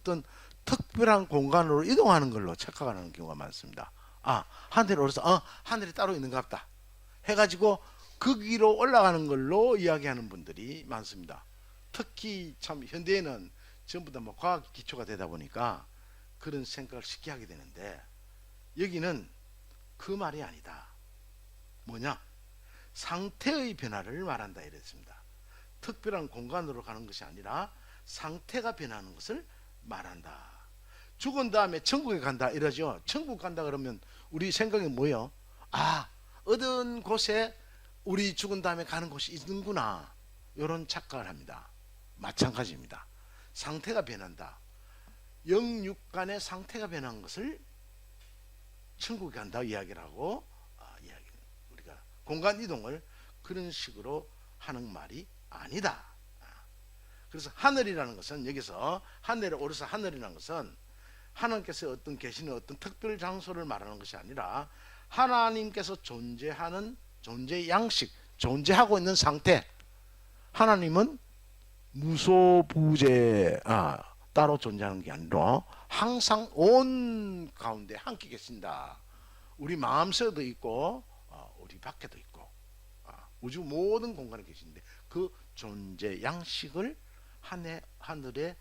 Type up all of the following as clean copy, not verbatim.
어떤 특별한 공간으로 이동하는 걸로 착각하는 경우가 많습니다. 아, 하늘에 올라서 하늘이 따로 있는가 보다 해가지고 거기로 올라가는 걸로 이야기하는 분들이 많습니다. 특히 참 현대에는 전부 다 뭐 과학 기초가 되다 보니까 그런 생각을 쉽게 하게 되는데, 여기는 그 말이 아니다. 뭐냐? 상태의 변화를 말한다 이랬습니다. 특별한 공간으로 가는 것이 아니라 상태가 변하는 것을 말한다. 죽은 다음에 천국에 간다 이러죠. 천국 간다 그러면 우리 생각이 뭐예요? 아, 어떤 곳에 우리 죽은 다음에 가는 곳이 있는구나, 이런 착각을 합니다. 마찬가지입니다. 상태가 변한다. 영육간의 상태가 변한 것을 천국에 간다 이야기를 하고, 우리가 공간 이동을 그런 식으로 하는 말이 아니다. 그래서 하늘이라는 것은, 여기서 하늘에 오르사 하늘이라는 것은 하나님께서 어떤 계시는 어떤 특별 장소를 말하는 것이 아니라 하나님께서 존재하는 존재 양식, 존재하고 있는 상태. 하나님은 무소부재, 따로 존재하는 게 아니라 항상 온 가운데 함께 계신다. 우리 마음속에도 있고 우리 밖에도 있고 우주 모든 공간에 계신데 그 존재 양식을 하늘에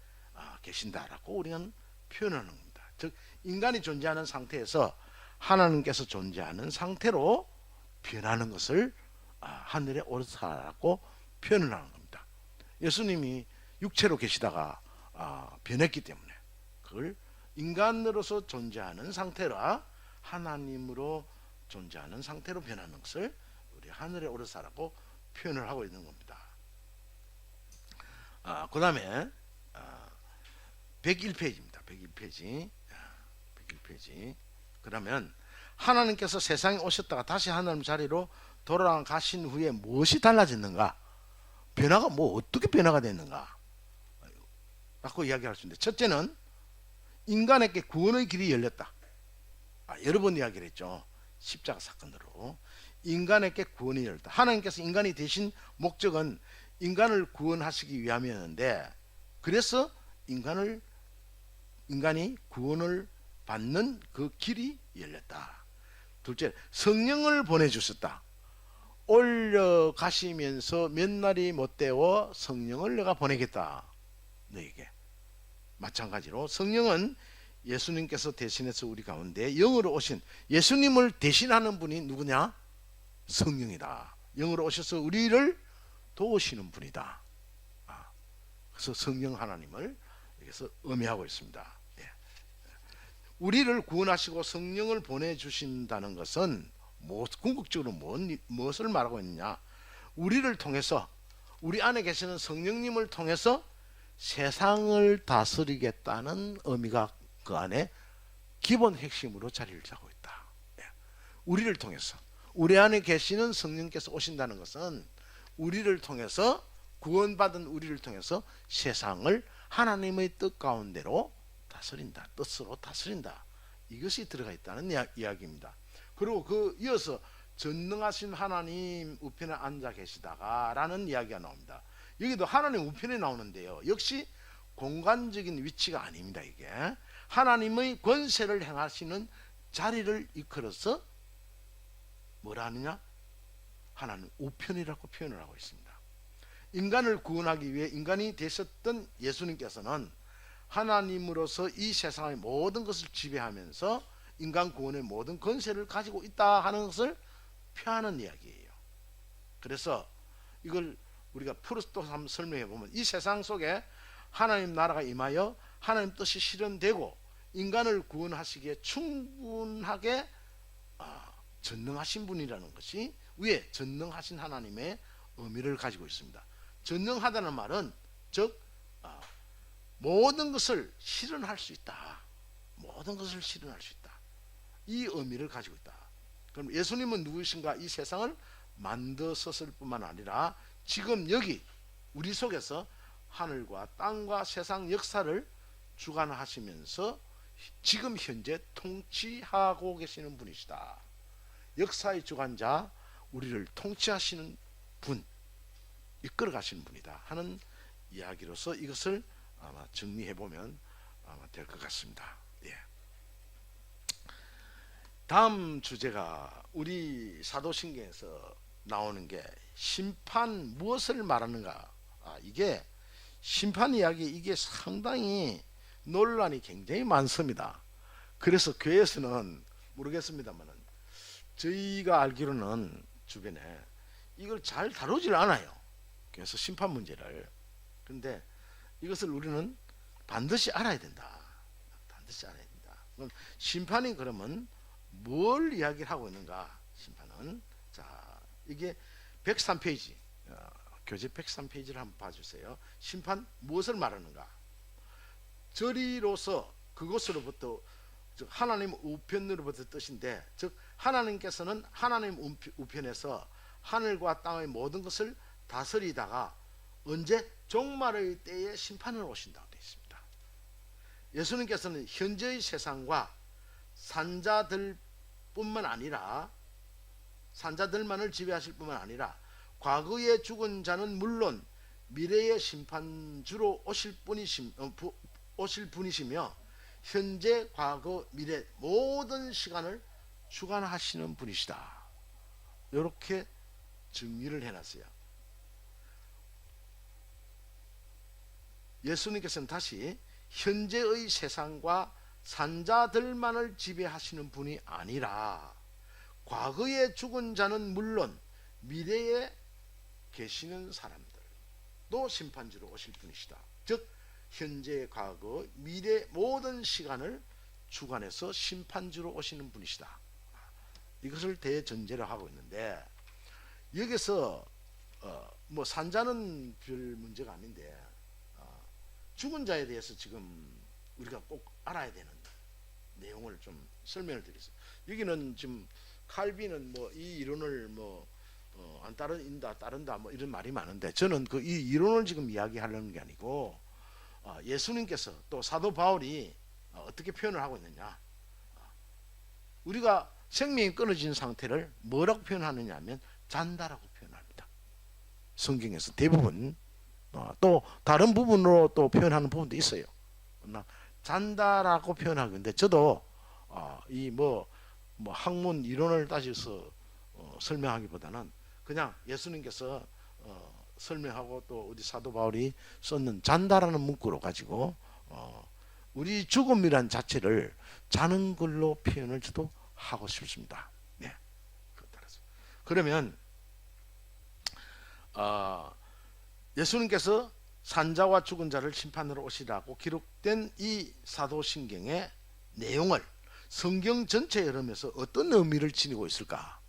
계신다라고 우리는 표현하는 겁니다. 즉 인간이 존재하는 상태에서 하나님께서 존재하는 상태로 변하는 것을 하늘에 오르사라고 표현을 하는 겁니다. 예수님이 육체로 계시다가 변했기 때문에 그걸 인간으로서 존재하는 상태라 하나님으로 존재하는 상태로 변하는 것을 우리 하늘에 오르사라고 표현을 하고 있는 겁니다. 그 다음에 101페이지입니다. 101페이지. 그러면 하나님께서 세상에 오셨다가 다시 하나님 자리로 돌아가신 후에 무엇이 달라졌는가? 변화가 어떻게 변화가 됐는가? 라고 이야기할 수 있는데, 첫째는 인간에게 구원의 길이 열렸다. 여러 번 이야기를 했죠. 십자가 사건으로 인간에게 구원이 열렸다. 하나님께서 인간이 되신 목적은 인간을 구원하시기 위함이었는데, 그래서 인간이 구원을 받는 그 길이 열렸다. 둘째, 성령을 보내주셨다. 올려가시면서 몇 날이 못 되어 성령을 내가 보내겠다, 너에게. 마찬가지로 성령은 예수님께서 대신해서 우리 가운데 영으로 오신, 예수님을 대신하는 분이 누구냐? 성령이다. 영으로 오셔서 우리를 도우시는 분이다. 그래서 성령 하나님을 여기서 의미하고 있습니다. 우리를 구원하시고 성령을 보내주신다는 것은 궁극적으로 무엇을 말하고 있느냐? 우리를 통해서, 우리 안에 계시는 성령님을 통해서 세상을 다스리겠다는 의미가 그 안에 기본 핵심으로 자리를 잡고 있다. 우리를 통해서, 우리 안에 계시는 성령께서 오신다는 것은 우리를 통해서, 구원받은 우리를 통해서 세상을 하나님의 뜻 가운데로 다스린다. 뜻으로 다스린다. 이것이 들어가 있다는 이야기입니다. 그리고 이어서 전능하신 하나님 우편에 앉아 계시다가 라는 이야기가 나옵니다. 여기도 하나님 우편에 나오는데요, 역시 공간적인 위치가 아닙니다. 이게 하나님의 권세를 행하시는 자리를 이끌어서 뭐라 하느냐? 하나님 우편이라고 표현을 하고 있습니다. 인간을 구원하기 위해 인간이 되셨던 예수님께서는 하나님으로서 이 세상의 모든 것을 지배하면서 인간 구원의 모든 권세를 가지고 있다 하는 것을 표하는 이야기예요. 그래서 이걸 우리가 풀어서 또 한번 설명해 보면, 이 세상 속에 하나님 나라가 임하여 하나님 뜻이 실현되고 인간을 구원하시기에 충분하게 전능하신 분이라는 것이 위에 전능하신 하나님의 의미를 가지고 있습니다. 전능하다는 말은 즉 모든 것을 실현할 수 있다. 모든 것을 실현할 수 있다. 이 의미를 가지고 있다. 그럼 예수님은 누구이신가? 이 세상을 만드셨을 뿐만 아니라 지금 여기 우리 속에서 하늘과 땅과 세상 역사를 주관하시면서 지금 현재 통치하고 계시는 분이시다. 역사의 주관자, 우리를 통치하시는 분, 이끌어 가시는 분이다 하는 이야기로서 이것을 아마 정리해 보면 아마 될 것 같습니다. 예. 다음 주제가 우리 사도신경에서 나오는 게 심판 무엇을 말하는가. 이게 심판 이야기, 이게 상당히 논란이 굉장히 많습니다. 그래서 교회에서는 모르겠습니다만은 저희가 알기로는 주변에 이걸 잘 다루질 않아요. 그래서 심판 문제를. 그런데 이것을 우리는 반드시 알아야 된다. 반드시 알아야 된다. 그럼 심판이 그러면 뭘 이야기를 하고 있는가? 심판은 자, 이게 103페이지 교재 103페이지를 한번 봐주세요. 심판 무엇을 말하는가? 저리로서 그것으로부터 즉 하나님 우편으로부터 뜻인데, 즉 하나님께서는 하나님 우편에서 하늘과 땅의 모든 것을 다스리다가 언제 종말의 때에 심판을 오신다고 되어 있습니다. 예수님께서는 현재의 세상과 산자들 뿐만 아니라 산자들만을 지배하실 뿐만 아니라 과거에 죽은 자는 물론 미래의 심판주로 오실 분이시며 현재, 과거, 미래 모든 시간을 주관하시는 분이시다. 이렇게 정리를 해놨어요. 예수님께서는 다시 현재의 세상과 산자들만을 지배하시는 분이 아니라 과거에 죽은 자는 물론 미래에 계시는 사람들도 심판주로 오실 분이시다. 즉 현재, 과거, 미래 모든 시간을 주관해서 심판주로 오시는 분이시다. 이것을 대전제로 하고 있는데, 여기서 뭐 산자는 별 문제가 아닌데 죽은 자에 대해서 지금 우리가 꼭 알아야 되는 내용을 좀 설명을 드리겠습니다. 여기는 지금 칼빈은 뭐 이 이론을 안 따른다 뭐 이런 말이 많은데, 저는 그 이 이론을 지금 이야기하려는 게 아니고 예수님께서 또 사도 바울이 어떻게 표현을 하고 있느냐. 우리가 생명이 끊어진 상태를 뭐라고 표현하느냐 하면 잔다라고 표현합니다. 성경에서 대부분 또 다른 부분으로 또 표현하는 부분도 있어요. 잔다라고 표현하고 있는데, 저도 이 학문 이론을 따져서 설명하기보다는 그냥 예수님께서 설명하고 또 우리 사도 바울이 썼는 잔다라는 문구로 가지고 우리 죽음이란 자체를 자는 걸로 표현을 저도 하고 싶습니다. 네, 따라서 그러면 예수님께서 산자와 죽은 자를 심판으로 오시라고 기록된 이 사도신경의 내용을 성경 전체에 흐르면서 어떤 의미를 지니고 있을까?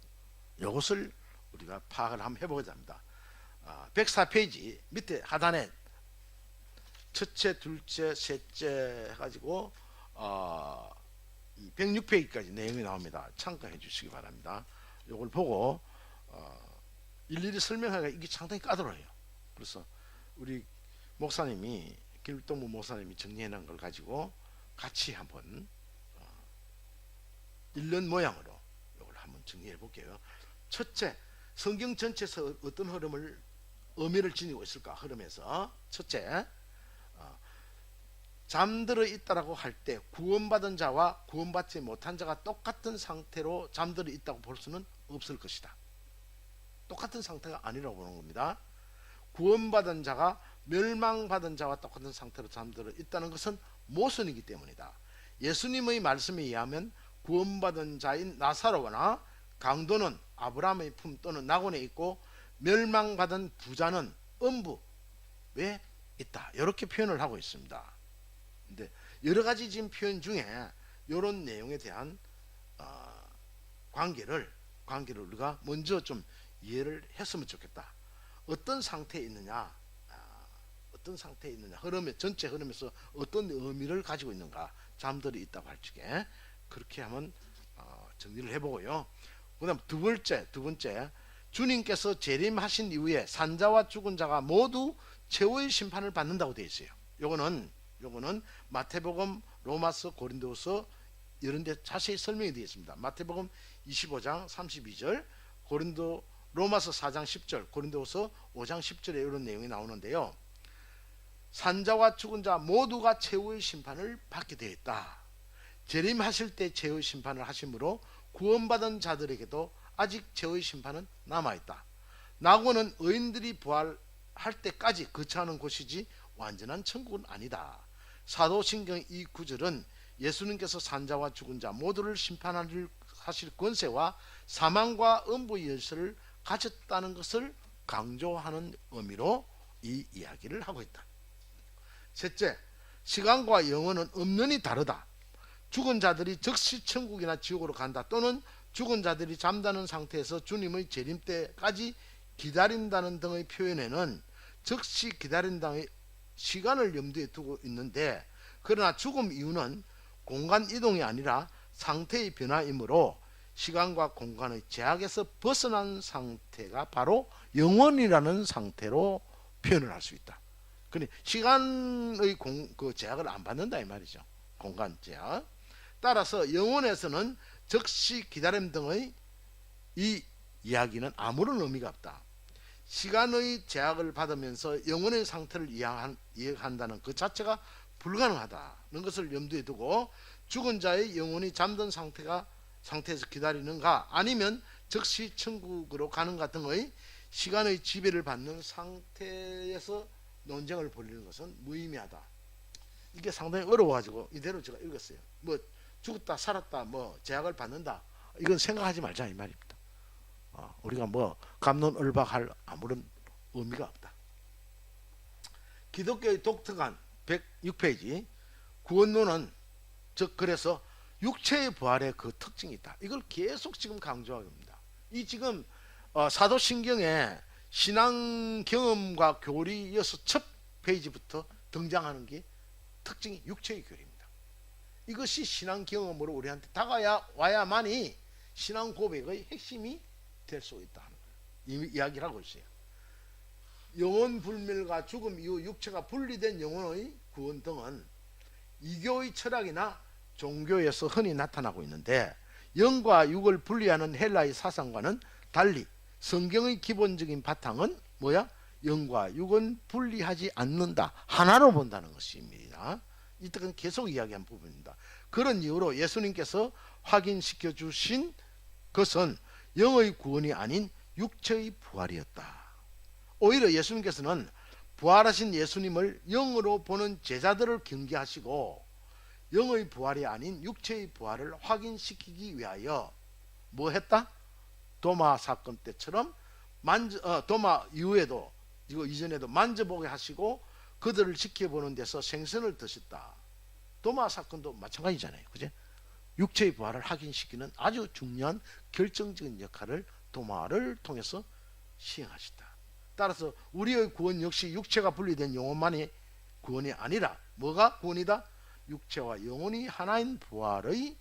이것을 우리가 파악을 한번 해보고자 합니다. 104페이지 밑에 하단에 첫째, 둘째, 셋째 해가지고 106페이지까지 내용이 나옵니다. 참고해 주시기 바랍니다. 이걸 보고 일일이 설명하기가 이게 상당히 까다로워요. 그래서 우리 목사님이 길동무 목사님이 정리해 놓은 걸 가지고 같이 한번 일련 모양으로 이걸 한번 정리해 볼게요. 첫째, 성경 전체에서 어떤 의미를 지니고 있을까? 흐름에서 첫째, 잠들어 있다라고 할 때 구원받은 자와 구원받지 못한 자가 똑같은 상태로 잠들어 있다고 볼 수는 없을 것이다. 똑같은 상태가 아니라고 보는 겁니다. 구원받은 자가 멸망받은 자와 똑같은 상태로 잠들어 있다는 것은 모순이기 때문이다. 예수님의 말씀에 의하면 구원받은 자인 나사로나 강도는 아브라함의 품 또는 낙원에 있고 멸망받은 부자는 음부에 있다. 이렇게 표현을 하고 있습니다. 근데 여러 가지 지금 표현 중에 이런 내용에 대한 관계를 우리가 먼저 좀 이해를 했으면 좋겠다. 어떤 상태에 있느냐, 전체 흐름에서 어떤 의미를 가지고 있는가, 잠들어 있다고 할 적에 그렇게 한번 정리를 해보고요. 그다음 두 번째, 주님께서 재림하신 이후에 산자와 죽은 자가 모두 최후의 심판을 받는다고 되어 있어요. 요거는 마태복음, 로마서, 고린도서 이런 데 자세히 설명이 되어 있습니다. 마태복음 25장 32절, 로마서 4장 10절, 고린도서 5장 10절에 이런 내용이 나오는데요. 산자와 죽은 자 모두가 최후의 심판을 받게 되었다. 재림하실 때 최후의 심판을 하심으로 구원받은 자들에게도 아직 최후의 심판은 남아있다. 낙원은 의인들이 부활할 때까지 거처하는 곳이지 완전한 천국은 아니다. 사도신경 이 구절은 예수님께서 산자와 죽은 자 모두를 심판하실 권세와 사망과 음부의 열쇠를 가졌다는 것을 강조하는 의미로 이 이야기를 하고 있다. 셋째, 시간과 영혼은 엄연히 다르다. 죽은 자들이 즉시 천국이나 지옥으로 간다, 또는 죽은 자들이 잠자는 상태에서 주님의 재림 때까지 기다린다는 등의 표현에는 즉시 기다린다는 시간을 염두에 두고 있는데, 그러나 죽음 이유는 공간 이동이 아니라 상태의 변화이므로 시간과 공간의 제약에서 벗어난 상태가 바로 영원이라는 상태로 표현을 할 수 있다. 그러니 시간의 그 제약을 안 받는다 이 말이죠. 공간 제약. 따라서 영혼에서는 즉시 기다림 등의 이 이야기는 아무런 의미가 없다. 시간의 제약을 받으면서 영혼의 상태를 이해한다는 그 자체가 불가능하다는 것을 염두에 두고, 죽은 자의 영혼이 잠든 상태에서 기다리는가 아니면 즉시 천국으로 가는가 등의 시간의 지배를 받는 상태에서 논쟁을 벌이는 것은 무의미하다. 이게 상당히 어려워가지고 이대로 제가 읽었어요. 뭐 죽었다 살았다 뭐 제약을 받는다, 이건 생각하지 말자 이 말입니다. 우리가 뭐 갑론을박할 아무런 의미가 없다. 기독교의 독특한 106페이지 구원론은 즉 그래서 육체의 부활의 그 특징이 있다. 이걸 계속 지금 강조하고 있습니다. 이 지금 사도신경에 신앙 경험과 교리 이어서 첫 페이지부터 등장하는 게 특징이 육체의 교리입니다. 이것이 신앙 경험으로 우리한테 와야만이 신앙 고백의 핵심이 될 수 있다 하는 거예요. 이야기를 하고 있어요. 영혼 불멸과 죽음 이후 육체가 분리된 영혼의 구원 등은 이교의 철학이나 종교에서 흔히 나타나고 있는데, 영과 육을 분리하는 헬라의 사상과는 달리 성경의 기본적인 바탕은 뭐야? 영과 육은 분리하지 않는다, 하나로 본다는 것입니다. 이때는 계속 이야기한 부분입니다. 그런 이유로 예수님께서 확인시켜 주신 것은 영의 구원이 아닌 육체의 부활이었다. 오히려 예수님께서는 부활하신 예수님을 영으로 보는 제자들을 경계하시고 영의 부활이 아닌 육체의 부활을 확인시키기 위하여 뭐 했다? 도마 사건 때처럼 도마 이후에도 이거 이전에도 만져보게 하시고 그들을 지켜보는 데서 생선을 드셨다. 도마 사건도 마찬가지잖아요. 그죠? 육체의 부활을 확인시키는 아주 중요한 결정적인 역할을 도마를 통해서 시행하셨다. 따라서 우리의 구원 역시 육체가 분리된 영혼만이 구원이 아니라 뭐가 구원이다? 육체와 영혼이 하나인 부활의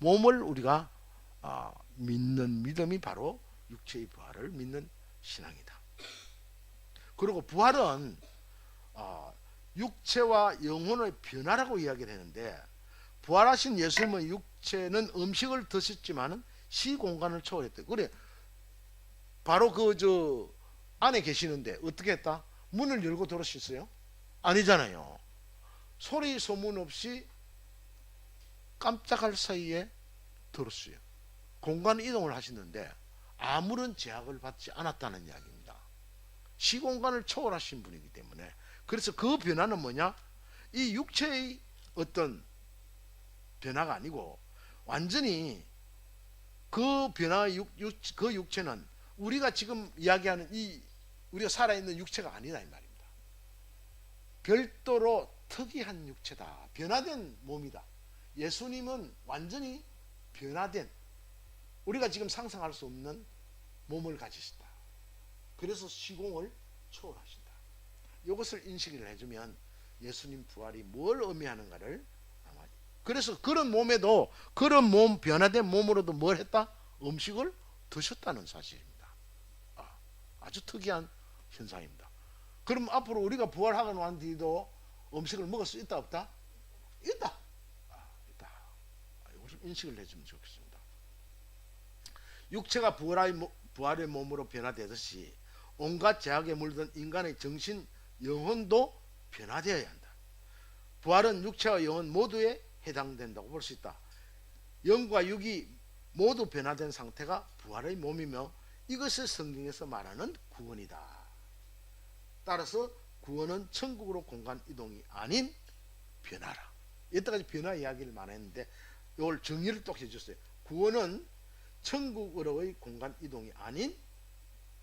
몸을 우리가 믿는 믿음이 바로 육체의 부활을 믿는 신앙이다. 그리고 부활은 육체와 영혼의 변화라고 이야기를 했는데, 부활하신 예수님의 육체는 음식을 드셨지만은 시공간을 초월했대. 그래 바로 그 안에 계시는데 어떻게 했다? 문을 열고 들어오셨어요? 아니잖아요. 소리 소문 없이 깜짝할 사이에 들었어요. 공간 이동을 하시는데 아무런 제약을 받지 않았다는 이야기입니다. 시공간을 초월하신 분이기 때문에. 그래서 그 변화는 뭐냐? 이 육체의 어떤 변화가 아니고 완전히 그 변화의 그 육체는 우리가 지금 이야기하는 이 우리가 살아있는 육체가 아니다 이 말입니다. 별도로 특이한 육체다. 변화된 몸이다. 예수님은 완전히 변화된, 우리가 지금 상상할 수 없는 몸을 가지시다. 그래서 시공을 초월하신다. 이것을 인식을 해주면 예수님 부활이 뭘 의미하는가를 아마, 그래서 그런 몸에도 그런 몸 변화된 몸으로도 뭘 했다? 음식을 드셨다는 사실입니다. 아주 특이한 현상입니다. 그럼 앞으로 우리가 부활하고 난 뒤도 음식을 먹을 수 있다 없다? 있다. 있다. 이것을 인식을 해주면 좋겠습니다. 육체가 부활의 몸으로 변화되듯이 온갖 제약에 물든 인간의 정신 영혼도 변화되어야 한다. 부활은 육체와 영혼 모두에 해당된다고 볼 수 있다. 영과 육이 모두 변화된 상태가 부활의 몸이며 이것을 성경에서 말하는 구원이다. 따라서 구원은 천국으로 공간 이동이 아닌 변화라. 여태까지 변화 이야기를 많이 했는데 이걸 정리를 또 해줬어요. 구원은 천국으로의 공간 이동이 아닌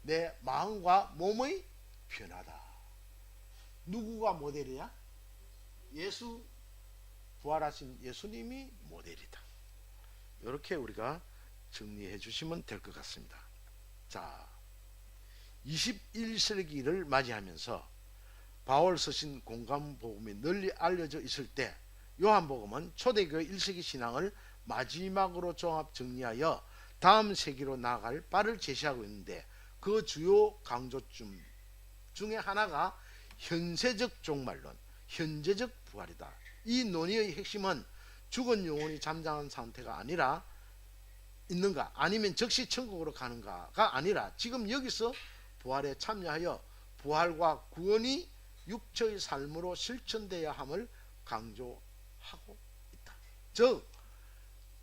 내 마음과 몸의 변화다. 누구가 모델이야? 예수, 부활하신 예수님이 모델이다. 이렇게 우리가 정리해 주시면 될 것 같습니다. 자, 21세기를 맞이하면서 바울 서신 공간복음이 널리 알려져 있을 때 요한복음은 초대교회 1세기 신앙을 마지막으로 종합 정리하여 다음 세기로 나아갈 바를 제시하고 있는데 그 주요 강조점 중에 하나가 현세적 종말론, 현재적 부활이다. 이 논의의 핵심은 죽은 영혼이 잠잠한 상태가 아니라 있는가 아니면 즉시 천국으로 가는가가 아니라 지금 여기서 부활에 참여하여 부활과 구원이 육체의 삶으로 실천되어야 함을 강조하고 있다. 즉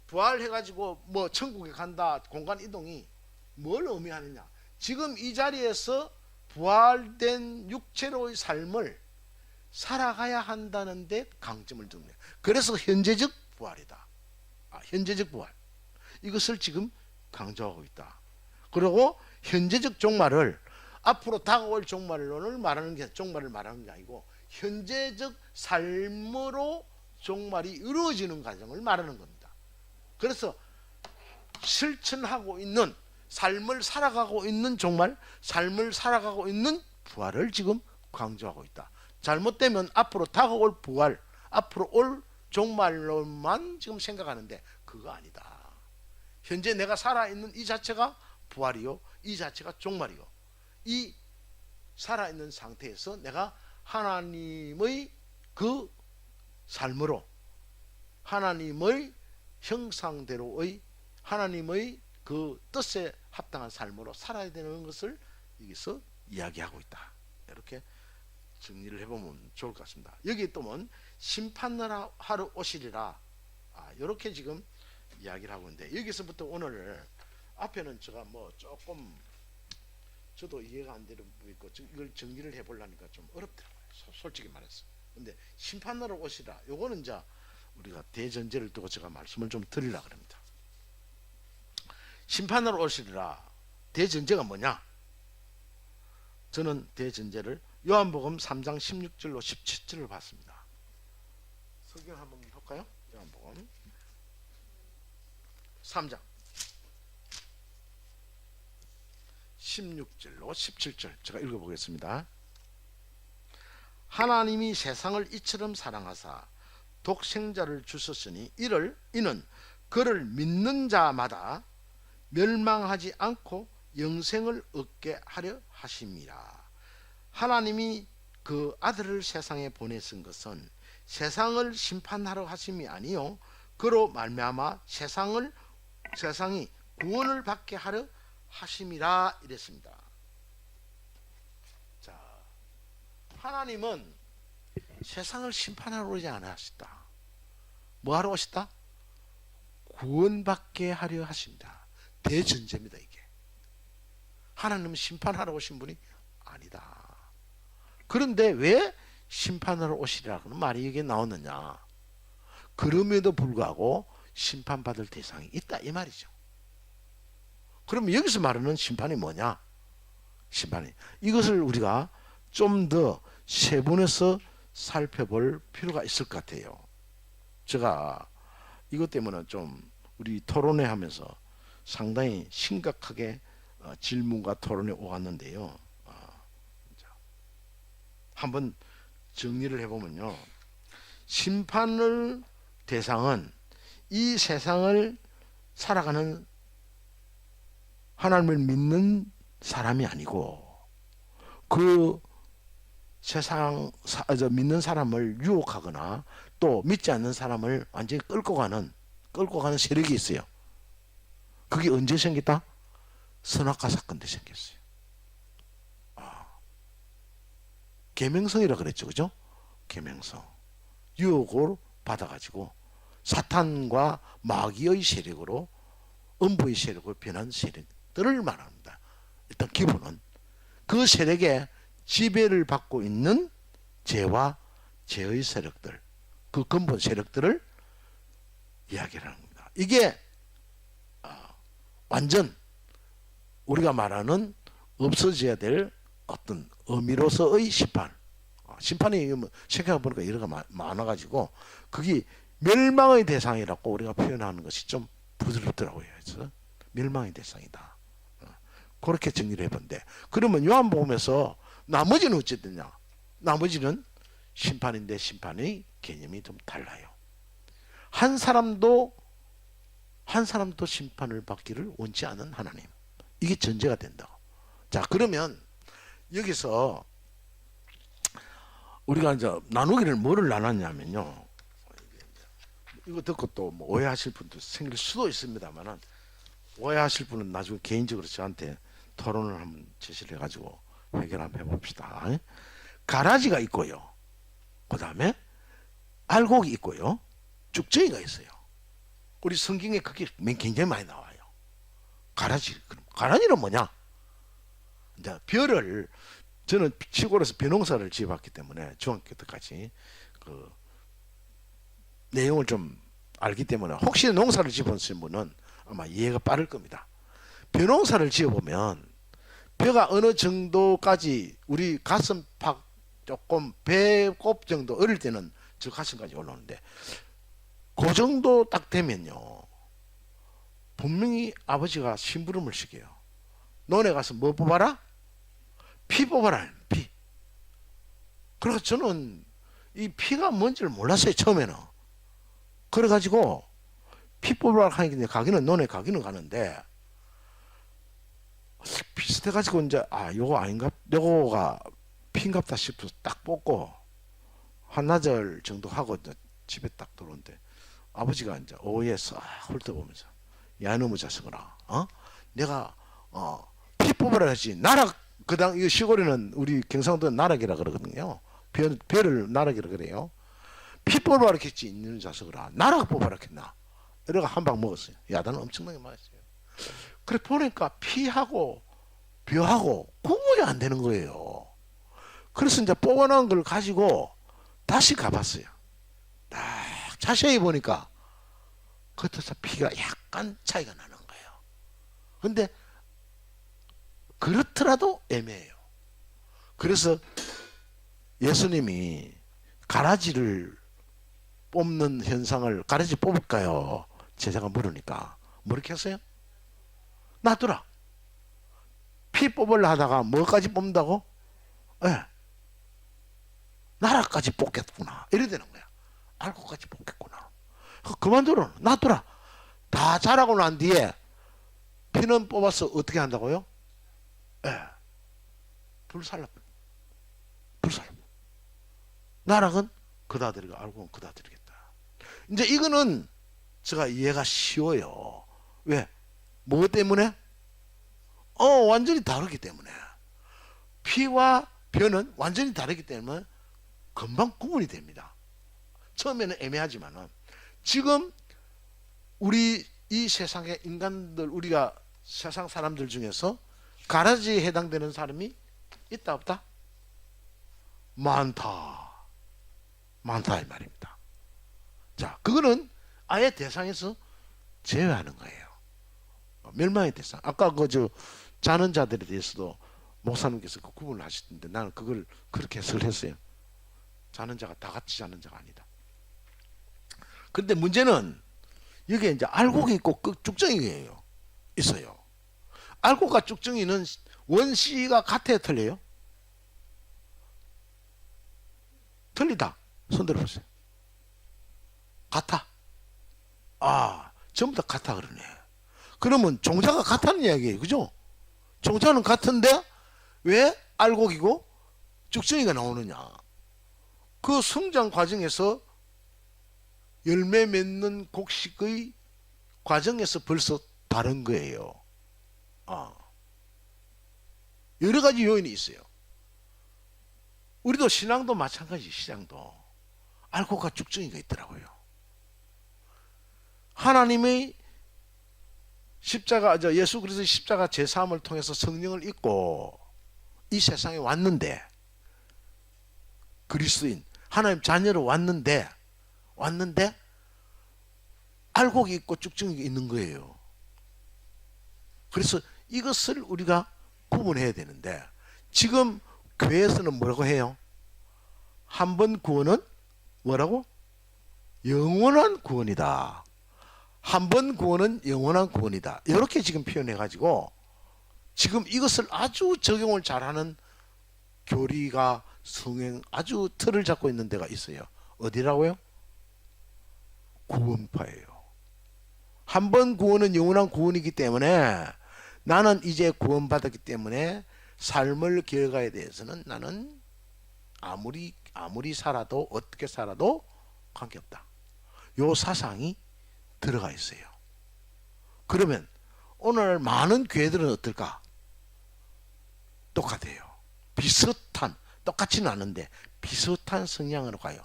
부활해가지고 뭐 천국에 간다, 공간 이동이 뭘 의미하느냐? 지금 이 자리에서 부활된 육체로의 삶을 살아가야 한다는데 강점을 두네요. 그래서 현재적 부활이다. 현재적 부활. 이것을 지금 강조하고 있다. 그리고 현재적 종말을 앞으로 다가올 종말론을 말하는 게 종말을 말하는 게 아니고 현재적 삶으로 종말이 이루어지는 과정을 말하는 겁니다. 그래서 실천하고 있는 삶을 살아가고 있는 종말, 삶을 살아가고 있는 부활을 지금 강조하고 있다. 잘못되면 앞으로 다가올 부활, 앞으로 올 종말론만 지금 생각하는데 그거 아니다. 현재 내가 살아있는 이 자체가 부활이요, 이 자체가 종말이요. 이 살아있는 상태에서 내가 하나님의 그 삶으로 하나님의 형상대로의 하나님의 그 뜻에 합당한 삶으로 살아야 되는 것을 여기서 이야기하고 있다. 이렇게 정리를 해보면 좋을 것 같습니다. 여기에 또 뭐 심판을 하러 오시리라, 이렇게 지금 이야기를 하고 있는데 여기서부터 오늘 앞에는 제가 뭐 조금 저도 이해가 안 되는 부분이 있고 이걸 정리를 해보려니까 좀 어렵더라고요. 솔직히 말해서. 근데 심판하러 오시라, 요거는 이제 우리가 대전제를 두고 제가 말씀을 좀 드리려고 합니다. 심판하러 오시리라, 대전제가 뭐냐? 저는 대전제를 요한복음 3장 16절로 17절을 봤습니다. 성경 한번 볼까요? 요한복음 3장 16절로 17절 제가 읽어보겠습니다. 하나님이 세상을 이처럼 사랑하사 독생자를 주셨으니 이는 그를 믿는 자마다 멸망하지 않고 영생을 얻게 하려 하심이라. 하나님이 그 아들을 세상에 보내신 것은 세상을 심판하러 하심이 아니요 그로 말미암아 세상이 구원을 받게 하려 하심이라 이랬습니다. 자, 하나님은 세상을 심판하러 오지 않으셨다. 뭐 하러 오셨다? 구원받게 하려 하십니다. 대전제입니다. 이게 하나님은 심판하러 오신 분이 아니다. 그런데 왜 심판하러 오시리라는 말이 여기에 나오느냐? 그럼에도 불구하고 심판받을 대상이 있다 이 말이죠. 그러면 여기서 말하는 심판이 뭐냐? 심판이 이것을 우리가 좀 더 세분해서 살펴볼 필요가 있을 것 같아요. 제가 이것 때문에 좀 우리 토론회 하면서 상당히 심각하게 질문과 토론에 오갔는데요. 한번 정리를 해보면요, 심판을 대상은 이 세상을 살아가는 하나님을 믿는 사람이 아니고 그 세상 믿는 사람을 유혹하거나 또 믿지 않는 사람을 완전히 끌고 가는 세력이 있어요. 그게 언제 생겼다? 선악과 사건 때 생겼어요. 계명성이라 그랬죠, 그죠? 계명성. 유혹을 받아가지고 사탄과 마귀의 세력으로 음부의 세력으로 변한 세력들을 말합니다. 일단 기본은 그 세력의 지배를 받고 있는 죄와 죄의 세력들, 그 근본 세력들을 이야기를 합니다. 이게 완전 우리가 말하는 없어져야 될 어떤 의미로서의 심판. 심판이 생각해보니까 여러가 많아가지고 그게 멸망의 대상이라고 우리가 표현하는 것이 좀 부드럽더라고요. 그래서 멸망의 대상이다. 그렇게 정리를 해본데, 그러면 요한복음에서 나머지는 어쨌느냐? 나머지는 심판인데 심판의 개념이 좀 달라요. 한 사람도 심판을 받기를 원치 않은 하나님. 이게 전제가 된다고. 자, 그러면 여기서 우리가 이제 나누기를 뭐를 나눴냐면요. 이거 듣고 또 뭐 오해하실 분도 생길 수도 있습니다만은, 오해하실 분은 나중에 개인적으로 저한테 토론을 한번 제시를 해가지고 해결 한번 해봅시다. 가라지가 있고요. 그 다음에 알곡이 있고요. 쭉정이가 있어요. 우리 성경에 그게 굉장히 많이 나와요. 가라지는 뭐냐? 이제 벼를, 저는 시골에서 벼농사를 지어봤기 때문에 중학교 때까지 그 내용을 좀 알기 때문에, 혹시 농사를 지어보신 분은 아마 이해가 빠를 겁니다. 벼농사를 지어보면 벼가 어느 정도까지, 우리 가슴팍 조금 배꼽 정도 어릴 때는 저 가슴까지 올라오는데, 그 정도 딱 되면요, 분명히 아버지가 심부름을 시켜요. 논에 가서 뭐 뽑아라? 피 뽑아라. 피. 그래서 저는 이 피가 뭔지를 몰랐어요, 처음에는. 그래가지고 피 뽑으러 가기는 논에 가기는 가는데, 비슷해가지고 이제 요거 아닌가, 요거가 피인갑다 싶어서 딱 뽑고 한나절 정도 하고 이제 집에 딱 들어오는데, 아버지가 이제 오후에 싹 훑어보면서, 야 너무 자식아, 내가 피 뽑으라 했지. 나락, 이 시골에는 우리 경상도는 나락이라 그러거든요. 벼를 나락이라 그래요. 피 뽑으라 했지, 있는 자식아, 나락 뽑아라 했나. 이래가 한 방 먹었어요. 야단은 엄청나게 맞았어요. 그래 보니까 피하고 벼하고 구분이 안 되는 거예요. 그래서 이제 뽑아놓은 걸 가지고 다시 가봤어요. 딱 자세히 보니까 겉에서 피가 약간 차이가 나는 거예요. 근데 그렇더라도 애매해요. 그래서 예수님이 가라지를 뽑는 현상을, 가라지 뽑을까요? 제자가 물으니까 뭐렇게 했어요? 놔두라. 피 뽑으려 하다가 뭐까지 뽑는다고? 나라까지 뽑겠구나. 이래 되는 거야. 알고까지 뽑겠구나. 그만두라. 놔두라. 다 자라고 난 뒤에 피는 뽑아서 어떻게 한다고요? 불살라. 나락은 그다 드리고 알고는 그다 드리겠다. 이제 이거는 제가 이해가 쉬워요. 왜? 뭐 때문에? 완전히 다르기 때문에. 피와 벼는 완전히 다르기 때문에 금방 구분이 됩니다. 처음에는 애매하지만은, 지금 우리 이 세상의 인간들, 우리가 세상 사람들 중에서 가라지에 해당되는 사람이 있다 없다? 많다 이 말입니다. 자, 그거는 아예 대상에서 제외하는 거예요. 멸망의 대상. 아까 자는 자들에 대해서도 목사님께서 그 구분을 하시던데, 나는 그걸 그렇게 해석을 했어요. 자는 자가 다 같이 자는 자가 아니다. 그런데 문제는 여기에 이제 알곡이 있고 쭉정이에요. 있어요. 알곡과 쭉정이는 원시가 같아요, 틀려요? 틀리다. 손 들어보세요. 같아. 전부 다 같아 그러네. 그러면 종자가 같다는 이야기예요, 그죠? 종자는 같은데 왜 알곡이고 쭉정이가 나오느냐? 그 성장 과정에서 열매 맺는 곡식의 과정에서 벌써 다른 거예요. 여러 가지 요인이 있어요. 우리도 신앙도 마찬가지. 신앙도 알고가 쭉정이가 있더라고요. 하나님의 십자가, 예수 그리스도의 십자가 제사함을 통해서 성령을 입고 이 세상에 왔는데, 그리스도인 하나님 자녀로 왔는데 알곡이 있고 쭉정이 있는 거예요. 그래서 이것을 우리가 구분해야 되는데, 지금 교회에서는 뭐라고 해요? 한 번 구원은 뭐라고? 영원한 구원이다. 한 번 구원은 영원한 구원이다. 이렇게 지금 표현해 가지고 지금 이것을 아주 적용을 잘하는 교리가 성행 아주 틀을 잡고 있는 데가 있어요. 어디라고요? 구원파예요. 한 번 구원은 영원한 구원이기 때문에 나는 이제 구원받았기 때문에 삶을 기어가에 대해서는 나는 아무리 살아도 어떻게 살아도 관계없다. 요 사상이 들어가 있어요. 그러면 오늘 많은 교회들은 어떨까? 똑같아요. 비슷한, 똑같지는 않은데 비슷한 성향으로 가요.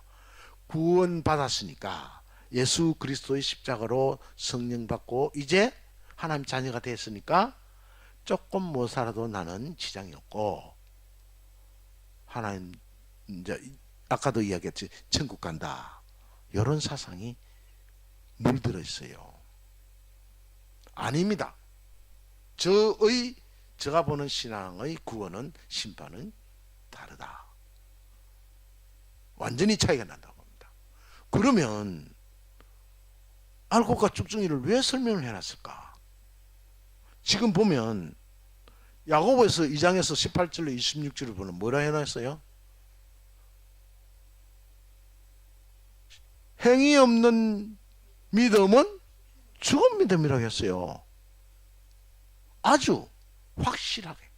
구원받았으니까 예수 그리스도의 십자가로 성령 받고 이제 하나님 자녀가 됐으니까 조금 못 살아도 나는 지장이 없고 하나님 이제 아까도 이야기했지 천국 간다. 이런 사상이 물들어 있어요. 아닙니다. 제가 보는 신앙의 구원은 심판은 다르다. 완전히 차이가 난다고 봅니다. 그러면 알곡과 쭉정이를 왜 설명을 해놨을까? 지금 보면 야고보에서 2장에서 18절로 26절을 보면 뭐라 해놨어요? 행위 없는 믿음은 죽은 믿음이라고 했어요. 아주 확실하게.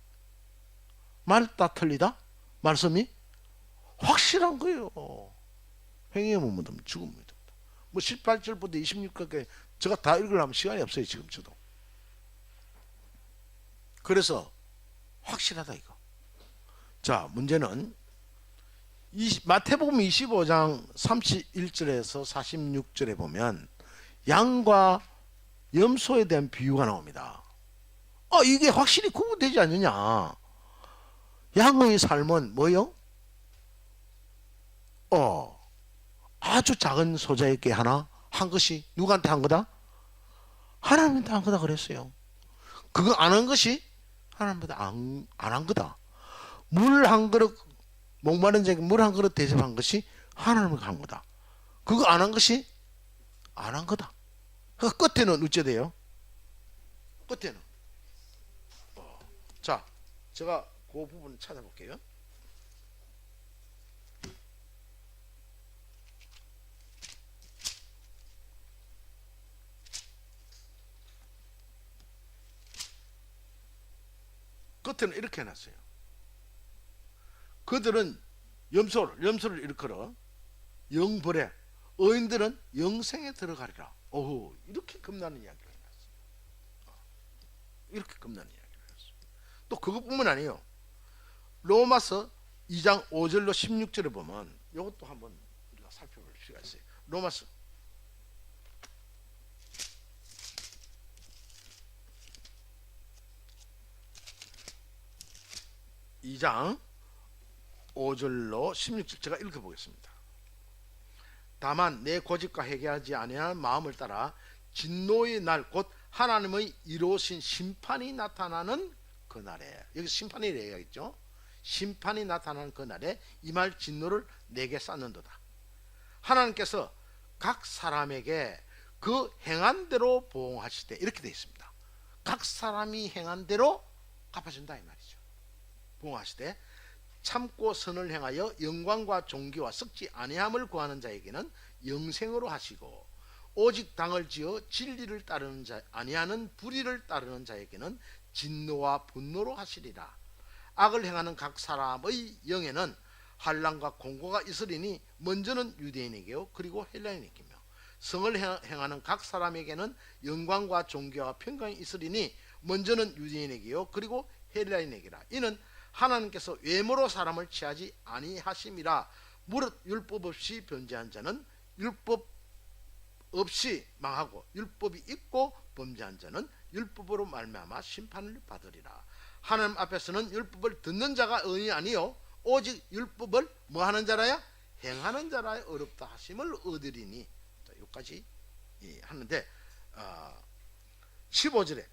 맞다 틀리다? 말씀이 확실한 거예요. 행위 없는 믿음은 죽은 믿음. 뭐 18절부터 26절까지 제가 다 읽으려면 시간이 없어요. 지금 저도. 그래서 확실하다 이거. 자, 문제는 마태복음 25장 31절에서 46절에 보면 양과 염소에 대한 비유가 나옵니다. 이게 확실히 구분되지 않느냐. 양의 삶은 뭐요? 아주 작은 소자에게 한 것이 누구한테 한 거다? 하나님한테 한 거다 그랬어요. 그거 안 한 것이 하나님한테 안 한 거다. 물 한 그릇, 목마른 자에게 물 한 그릇 대접한 것이 하나님을 한 거다. 그거 안 한 것이 안 한 거다. 그 끝에는 어째 돼요? 끝에는. 자, 제가 그 부분 찾아볼게요. 끝에는 이렇게 해놨어요. 그들은 염소를 일컬어 영벌에, 의인들은 영생에 들어가리라. 이렇게 겁나는 이야기가 해놨어요. 이렇게 겁나는 이야기를 해놨어요. 또 그것뿐만 아니에요. 로마서 2장 5절로 16절에 보면 이것도 한번 우리가 살펴볼 필요가 있어요. 로마서 2장 5절로 16절 제가 읽어보겠습니다. 다만 내 고집과 회개하지 아니하는 마음을 따라 진노의 날 곧 하나님의 이루신 심판이 나타나는 그날에, 여기 심판이 얘기하겠죠. 심판이 나타나는 그날에 이 말 진노를 내게 쌓는도다. 하나님께서 각 사람에게 그 행한 대로 보응하시되, 이렇게 되어 있습니다. 각 사람이 행한 대로 갚아준다 이 말이죠. 보응하시되 참고 선을 행하여 영광과 존귀와 썩지 아니함을 구하는 자에게는 영생으로 하시고, 오직 당을 지어 진리를 따르는 자 아니하는 불의를 따르는 자에게는 진노와 분노로 하시리라. 악을 행하는 각 사람의 영에는 환난과 공고가 있으리니 먼저는 유대인에게요 그리고 헬라인에게며, 성을 행하는 각 사람에게는 영광과 존귀와 평강이 있으리니 먼저는 유대인에게요 그리고 헬라인에게라. 이는 하나님께서 외모로 사람을 취하지 아니하심이라. 무릇 율법 없이 변제한 자는 율법 없이 망하고 율법이 있고 범죄한 자는 율법으로 말미암아 심판을 받으리라. 하나님 앞에서는 율법을 듣는 자가 의인이 아니요 오직 율법을 뭐하는 자라야? 행하는 자라야 어렵다 하심을 얻으리니. 자, 여기까지 하는데 15절에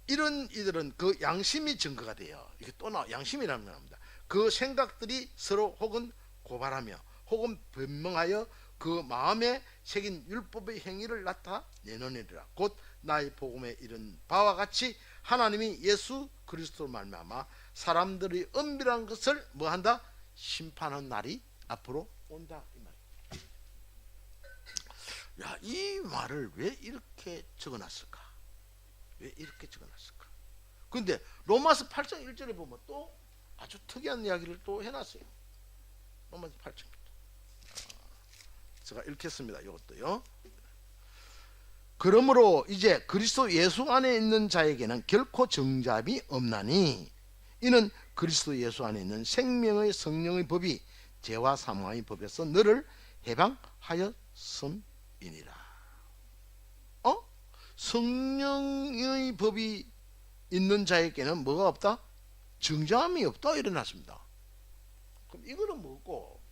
이런 이들은 그 양심이 증거가 돼요. 이게 또 나와. 양심이라는 걸 합니다. 그 생각들이 서로 혹은 고발하며 혹은 변명하여 그 마음에 새긴 율법의 행위를 나타내느니라. 곧 나의 복음에 이른 바와 같이 하나님이 예수 그리스도로 말미암아 사람들이 은밀한 것을 뭐한다? 심판한 날이 앞으로 온다. 이 말. 야, 이 말을 왜 이렇게 적어놨을까? 왜 이렇게 적어놨을까? 근데 로마서 8장 1절에 보면 또 아주 특이한 이야기를 또 해놨어요. 로마서 8장. 제가 읽겠습니다. 이것도요. 그러므로 이제 그리스도 예수 안에 있는 자에게는 결코 정죄함이 없나니 이는 그리스도 예수 안에 있는 생명의 성령의 법이 죄와 사망의 법에서 너를 해방하였음이니라. 성령의 법이 있는 자에게는 뭐가 없다? 정죄함이 없다 이래놨습니다. 그럼 이거는 뭐고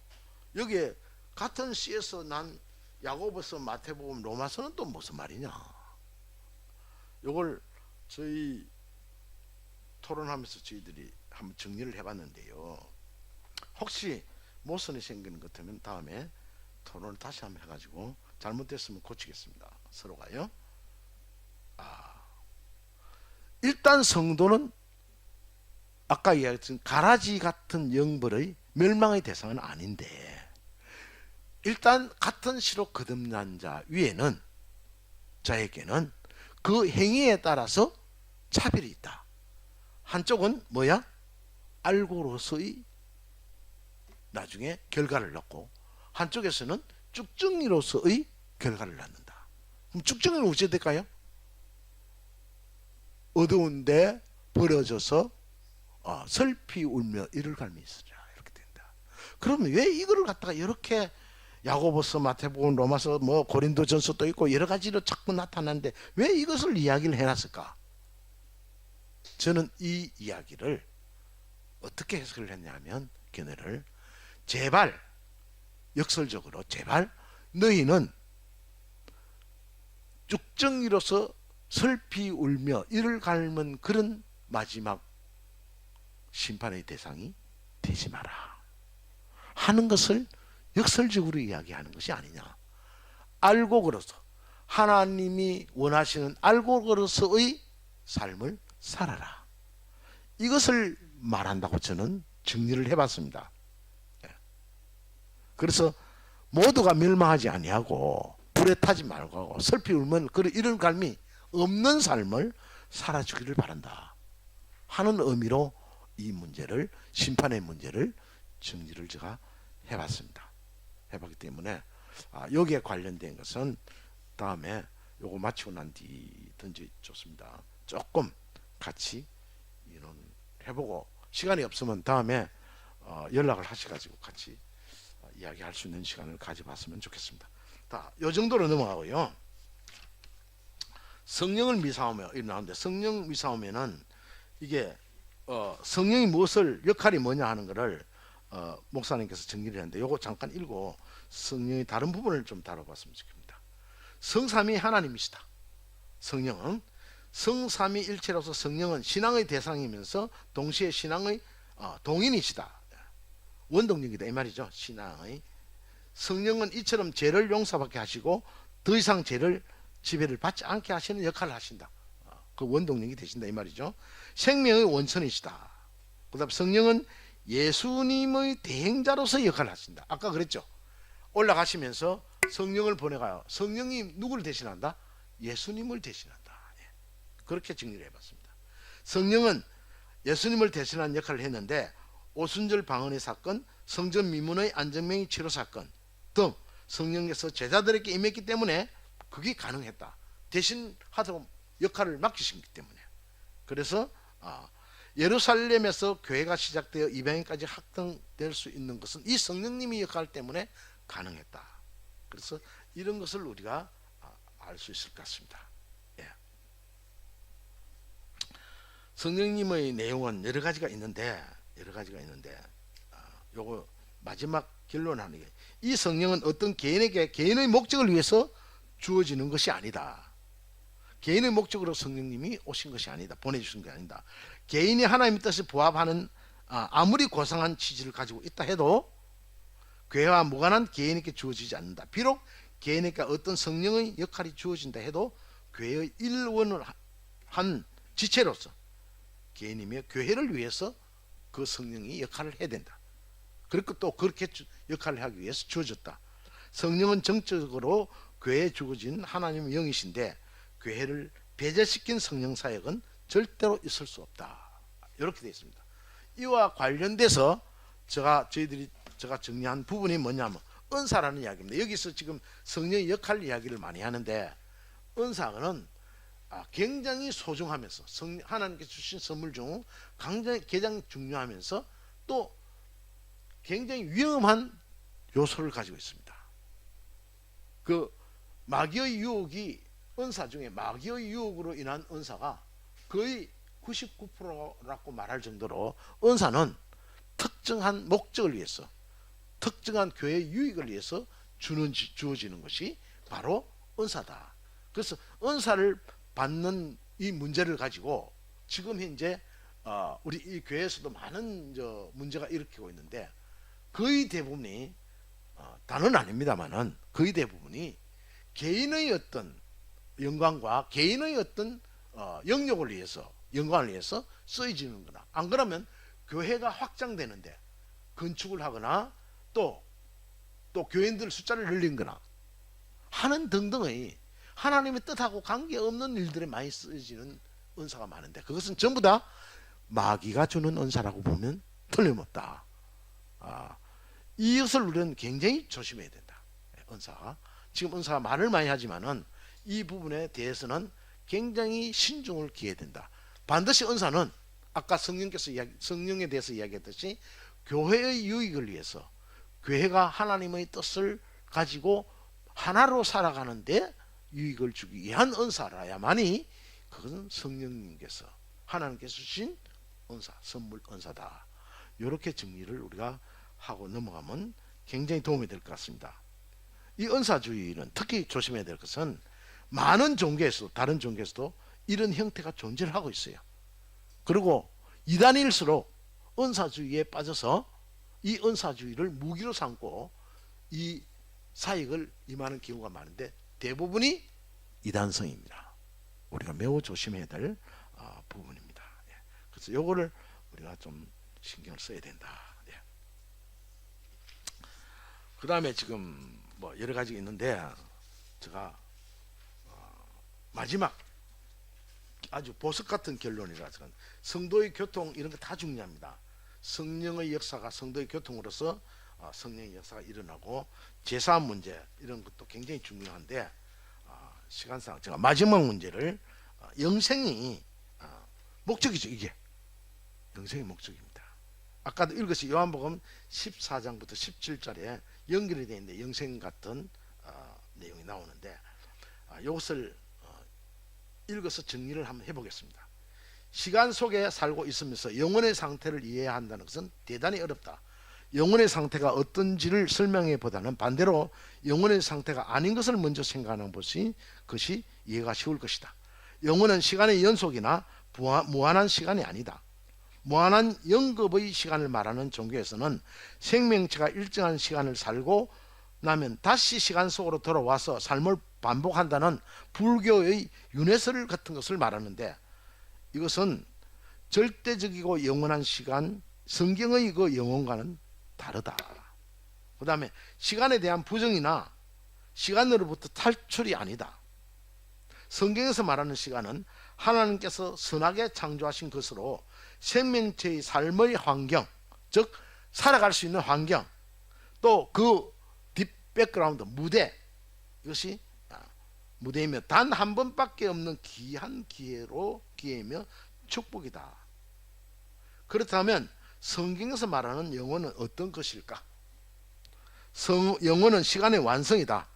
여기에 같은 시에서 난 야고보서, 마태복음, 로마서는 또 무슨 말이냐? 이걸 저희 토론하면서 저희들이 한번 정리를 해봤는데요. 혹시 모순이 생기는 것 같으면 다음에 토론을 다시 한번 해가지고 잘못됐으면 고치겠습니다. 서로가요. 일단 성도는 아까 이야기했던 가라지 같은 영벌의 멸망의 대상은 아닌데 일단 같은 시로 거듭난 자 위에는 자에게는 그 행위에 따라서 차별이 있다. 한쪽은 뭐야? 알고로서의 나중에 결과를 낳고 한쪽에서는 쭉정이로서의 결과를 낳는다. 그럼 쭉정이는 어찌 될까요? 어두운데 버려져서 슬피 울며 이를 갈미 있으라 이렇게 된다. 그러면 왜 이거를 갖다가 이렇게 야고보서, 마태복음, 로마서, 뭐 고린도전서도 있고 여러 가지로 자꾸 나타나는데 왜 이것을 이야기를 해놨을까? 저는 이 이야기를 어떻게 해석을 했냐면 걔네를 제발 역설적으로 제발 너희는 쭉정이로서 슬피 울며 이를 갈면 그런 마지막 심판의 대상이 되지 마라 하는 것을 역설적으로 이야기하는 것이 아니냐. 알고 걸어서 하나님이 원하시는 알고 걸어서의 삶을 살아라. 이것을 말한다고 저는 정리를 해봤습니다. 그래서 모두가 멸망하지 아니하고 불에 타지 말고 슬피 울면 이런 갈미 없는 삶을 살아주기를 바란다 하는 의미로 이 문제를 심판의 문제를 정리를 제가 해봤습니다. 해봤기 때문에 여기에 관련된 것은 다음에 요거 마치고 난 뒤 던져줬습니다. 조금 같이 해보고 시간이 없으면 다음에 연락을 하셔가지고 같이 이야기할 수 있는 시간을 가져봤으면 좋겠습니다. 요 정도로 넘어가고요. 성령을 미사오며 나오는데 성령 미사오면은 이게 성령이 무엇을 역할이 뭐냐 하는 것을 목사님께서 정리를 했는데 요거 잠깐 읽고 성령의 다른 부분을 좀 다뤄봤으면 좋겠습니다. 성삼위 하나님이시다. 성령은 성삼위일체로서 성령은 신앙의 대상이면서 동시에 신앙의 동인이시다. 원동력이다 이 말이죠. 신앙의 성령은 이처럼 죄를 용서받게 하시고 더 이상 죄를 지배를 받지 않게 하시는 역할을 하신다. 그 원동력이 되신다 이 말이죠. 생명의 원천이시다. 그 다음 성령은 예수님의 대행자로서 역할을 하신다. 아까 그랬죠. 올라가시면서 성령을 보내가요. 성령이 누구를 대신한다? 예수님을 대신한다. 그렇게 정리를 해봤습니다. 성령은 예수님을 대신한 역할을 했는데 오순절 방언의 사건, 성전 미문의 안정명의 치료 사건 등 성령께서 제자들에게 임했기 때문에 그게 가능했다. 대신하도록 역할을 맡기시기 때문에. 그래서 예루살렘에서 교회가 시작되어 이방인까지 확장될 수 있는 것은 이 성령님의 역할 때문에 가능했다. 그래서 이런 것을 우리가 알 수 있을 것 같습니다. 예. 성령님의 내용은 여러 가지가 있는데 요거 마지막 결론하는 게, 이 성령은 어떤 개인에게 개인의 목적을 위해서 주어지는 것이 아니다. 개인의 목적으로 성령님이 오신 것이 아니다. 보내주신 게 아니다. 개인이 하나님의 뜻에 부합하는 아무리 고상한 취지를 가지고 있다 해도 교회와 무관한 개인에게 주어지지 않는다. 비록 개인에게 어떤 성령의 역할이 주어진다 해도 교회의 일원을 한 지체로서 개인이며 교회를 위해서 그 성령이 역할을 해야 된다. 그리고 또 그렇게 역할을 하기 위해서 주어졌다. 성령은 정적으로 교회에 주어진 하나님의 영이신데 교회를 배제시킨 성령 사역은 절대로 있을 수 없다. 이렇게 되어 있습니다. 이와 관련돼서 제가 정리한 부분이 뭐냐면 은사라는 이야기입니다. 여기서 지금 성령의 역할 이야기를 많이 하는데, 은사는 굉장히 소중하면서 하나님께서 주신 선물 중 가장 중요하면서 또 굉장히 위험한 요소를 가지고 있습니다. 그 마귀의 유혹이, 은사 중에 마귀의 유혹으로 인한 은사가 거의 99%라고 말할 정도로 은사는 특정한 목적을 위해서, 특정한 교회 유익을 위해서 주어지는 것이 바로 은사다. 그래서 은사를 받는 이 문제를 가지고 지금 현재 우리 이 교회에서도 많은 문제가 일으키고 있는데, 거의 대부분이 다는 아닙니다만은 거의 대부분이 개인의 어떤 영광과 개인의 어떤 영역을 위해서, 영광을 위해서 쓰여지는 거나, 안 그러면 교회가 확장되는데 건축을 하거나 또 교인들 숫자를 늘린 거나 하는 등등의 하나님의 뜻하고 관계없는 일들에 많이 쓰여지는 은사가 많은데, 그것은 전부 다 마귀가 주는 은사라고 보면 틀림없다. 이것을 우리는 굉장히 조심해야 된다. 은사가 지금 은사가 말을 많이 하지만은 이 부분에 대해서는 굉장히 신중을 기해야 된다. 반드시 은사는 아까 성령에 대해서 이야기했듯이 교회의 유익을 위해서, 교회가 하나님의 뜻을 가지고 하나로 살아가는데 유익을 주기 위한 은사라야만이 그것은 성령님께서, 하나님께서 주신 은사, 선물 은사다. 이렇게 정리를 우리가 하고 넘어가면 굉장히 도움이 될 것 같습니다. 이 은사주의는 특히 조심해야 될 것은 많은 종교에서도, 다른 종교에서도 이런 형태가 존재를 하고 있어요. 그리고 이단일수록 은사주의에 빠져서 이 은사주의를 무기로 삼고 이 사역을 임하는 경우가 많은데, 대부분이 이단성입니다. 우리가 매우 조심해야 될 부분입니다. 그래서 요거를 우리가 좀 신경을 써야 된다. 그 다음에 지금 뭐 여러 가지 있는데, 제가 마지막 아주 보석 같은 결론이라, 성도의 교통 이런 거 다 중요합니다. 성령의 역사가 성도의 교통으로서 성령의 역사가 일어나고, 제사 문제 이런 것도 굉장히 중요한데, 시간상 제가 마지막 문제를, 영생이 목적이죠. 이게 영생의 목적입니다. 아까도 읽었이 요한복음 14장부터 17절에 연결이 되어 있는데 영생 같은 내용이 나오는데, 이것을 읽어서 정리를 한번 해보겠습니다. 시간 속에 살고 있으면서 영혼의 상태를 이해해야 한다는 것은 대단히 어렵다. 영혼의 상태가 어떤지를 설명해 보다는 반대로 영혼의 상태가 아닌 것을 먼저 생각하는 것이 이해가 쉬울 것이다. 영혼은 시간의 연속이나 무한한 시간이 아니다. 무한한 영급의 시간을 말하는 종교에서는 생명체가 일정한 시간을 살고 나면 다시 시간 속으로 돌아와서 삶을 반복한다는 불교의 윤회설 같은 것을 말하는데, 이것은 절대적이고 영원한 시간, 성경의 그 영혼과는 다르다. 그 다음에 시간에 대한 부정이나 시간으로부터 탈출이 아니다. 성경에서 말하는 시간은 하나님께서 선하게 창조하신 것으로 생명체의 삶의 환경, 즉 살아갈 수 있는 환경, 또 그 뒷백그라운드, 무대, 이것이 무대이며 단 한 번밖에 없는 귀한 기회이며 축복이다. 그렇다면 성경에서 말하는 영혼은 어떤 것일까? 영혼은 시간의 완성이다.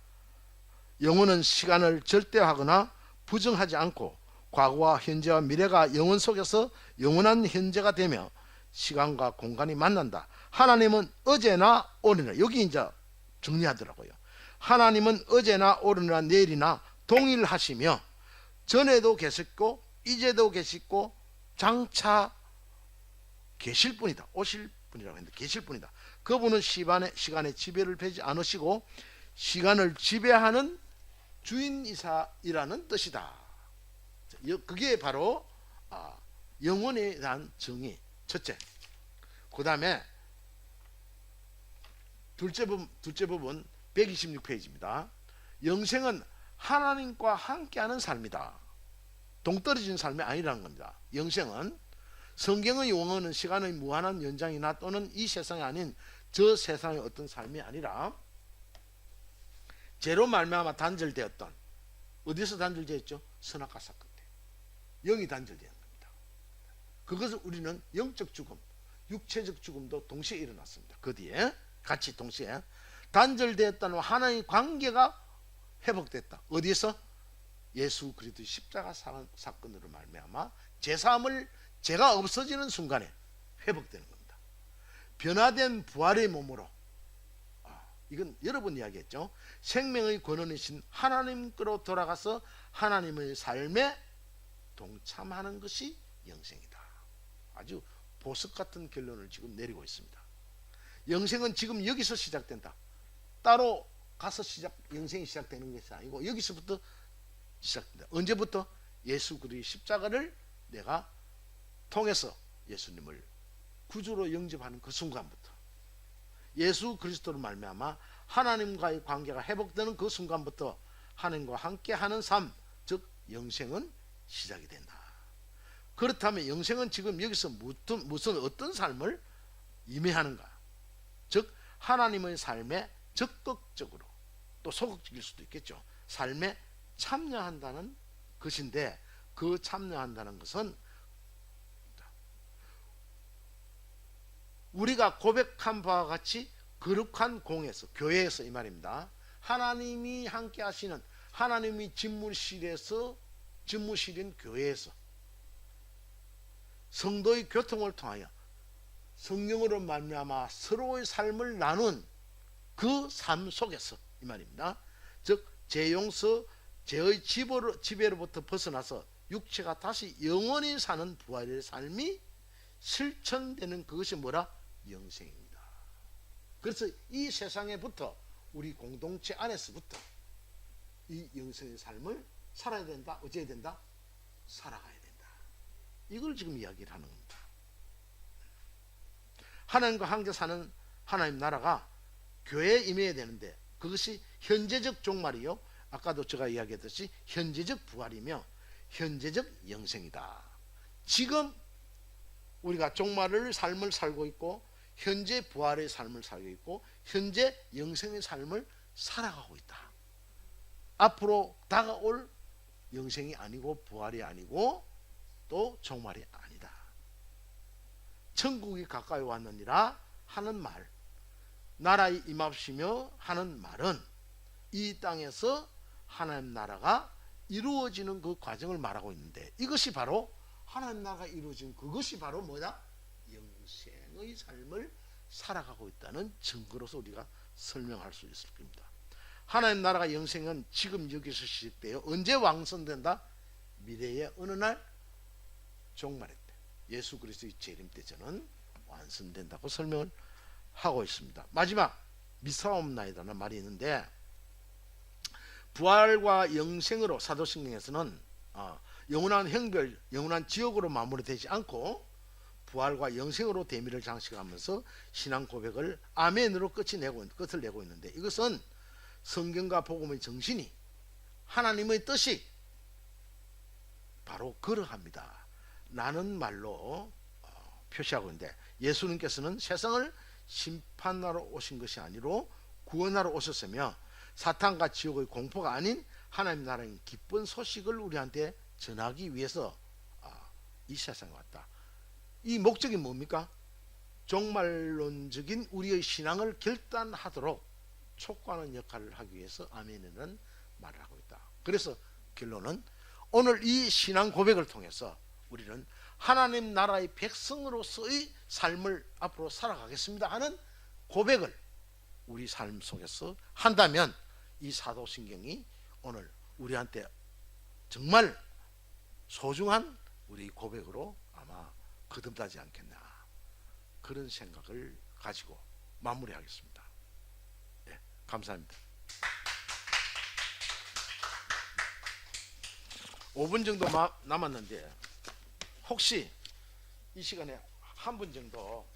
영혼은 시간을 절대화하거나 부정하지 않고 과거와 현재와 미래가 영혼 속에서 영원한 현재가 되며 시간과 공간이 만난다. 하나님은 어제나 오늘이나, 여기 이제 정리하더라고요. 하나님은 어제나 오늘이나 내일이나 동일하시며 전에도 계셨고 이제도 계시고 장차 계실 뿐이다. 오실 분이라고 했는데 계실 뿐이다. 그분은 시간의 지배를 펴지 않으시고 시간을 지배하는 주인이사이라는 뜻이다. 그게 바로 영혼에 대한 정의. 첫째. 그 다음에 둘째 부분 126페이지입니다. 영생은 하나님과 함께하는 삶이다. 동떨어진 삶이 아니라는 겁니다. 영생은, 성경의 용어는 시간의 무한한 연장이나 또는 이 세상이 아닌 저 세상의 어떤 삶이 아니라 죄로 말미암아 단절되었던, 어디서 단절되었죠? 선악과 사건 때 영이 단절되는 겁니다. 그것을 우리는 영적 죽음, 육체적 죽음도 동시에 일어났습니다. 그 뒤에 같이 동시에 단절되었다는 하나님의 관계가 회복됐다. 어디에서? 예수 그리스도의 십자가 사건으로 말미암아 죄가 없어지는 순간에 회복되는 겁니다. 변화된 부활의 몸으로, 이건 여러 번 이야기했죠. 생명의 근원이신 하나님께로 돌아가서 하나님의 삶에 동참하는 것이 영생이다. 아주 보석 같은 결론을 지금 내리고 있습니다. 영생은 지금 여기서 시작된다. 따로 가서 영생이 시작되는 것이 아니고 여기서부터 시작된다. 언제부터? 예수 그리스도의 십자가를 내가 통해서 예수님을 구주로 영접하는 그 순간부터, 예수 그리스도로 말미암아 하나님과의 관계가 회복되는 그 순간부터 하나님과 함께하는 삶, 즉 영생은 시작이 된다. 그렇다면 영생은 지금 여기서 무슨 어떤 삶을 임해하는가? 즉 하나님의 삶에 적극적으로, 또 소극적일 수도 있겠죠, 삶에 참여한다는 것인데, 그 참여한다는 것은 우리가 고백한 바와 같이 거룩한 공에서, 교회에서 이 말입니다. 하나님이 함께 하시는, 하나님이 집무실인 교회에서 성도의 교통을 통하여 성령으로 말미암아 서로의 삶을 나눈 그 삶 속에서 이 말입니다. 즉 죄의 지배로부터 벗어나서 육체가 다시 영원히 사는 부활의 삶이 실천되는 그것이 뭐라? 영생입니다. 그래서 이 세상에부터, 우리 공동체 안에서부터 이 영생의 삶을 살아야 된다. 어째야 된다? 살아가야 된다. 이걸 지금 이야기를 하는 겁니다. 하나님과 함께 사는 하나님 나라가 교회에 임해야 되는데, 그것이 현재적 종말이요, 아까도 제가 이야기했듯이 현재적 부활이며 현재적 영생이다. 지금 우리가 종말의 삶을 살고 있고 현재 부활의 삶을 살고 있고 현재 영생의 삶을 살아가고 있다. 앞으로 다가올 영생이 아니고 부활이 아니고 또 종말이 아니다. 천국이 가까이 왔느니라 하는 말, 나라에 임합시며 하는 말은 이 땅에서 하나님 나라가 이루어지는 그 과정을 말하고 있는데, 이것이 바로 하나님 나라가 이루어진 그것이 바로 뭐다? 영생의 삶을 살아가고 있다는 증거로서 우리가 설명할 수 있을 겁니다. 하나님 나라가, 영생은 지금 여기서 시작돼요. 언제 완성된다? 미래의 어느 날 종말의 때, 예수 그리스도의 재림 때 저는 완성된다고 설명을 하고 있습니다. 마지막 미사옵나이다는 말이 있는데, 부활과 영생으로 사도신경에서는 영원한 형별, 영원한 지옥으로 마무리되지 않고 부활과 영생으로 대미를 장식하면서 신앙 고백을 아멘으로 끝을 내고 있는데, 이것은 성경과 복음의 정신이, 하나님의 뜻이 바로 그러합니다 라는 말로 표시하고 있는데, 예수님께서는 세상을 심판하러 오신 것이 아니로 구원하러 오셨으며 사탄과 지옥의 공포가 아닌 하나님 나라의 기쁜 소식을 우리한테 전하기 위해서 이 세상에 왔다. 이 목적이 뭡니까? 종말론적인 우리의 신앙을 결단하도록 촉구하는 역할을 하기 위해서 아멘이라는 말을 하고 있다. 그래서 결론은 오늘 이 신앙 고백을 통해서 우리는 하나님 나라의 백성으로서의 삶을 앞으로 살아가겠습니다 하는 고백을 우리 삶 속에서 한다면 이 사도신경이 오늘 우리한테 정말 소중한 우리 고백으로 아마 거듭나지 않겠나, 그런 생각을 가지고 마무리하겠습니다. 예, 감사합니다. 5분 정도 남았는데 혹시 이 시간에 한 분 정도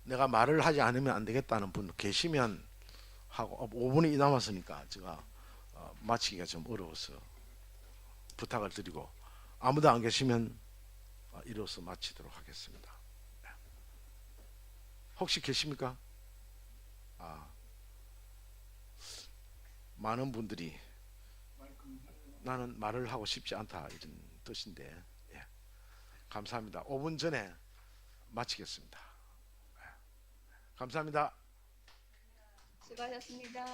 내가 말을 하지 않으면 안 되겠다는 분 계시면 하고, 5분이 남았으니까 제가 마치기가 좀 어려워서 부탁을 드리고, 아무도 안 계시면 이로써 마치도록 하겠습니다. 혹시 계십니까? 많은 분들이 나는 말을 하고 싶지 않다 이런 뜻인데, 예, 감사합니다. 5분 전에 마치겠습니다. 예, 감사합니다. 수고하셨습니다.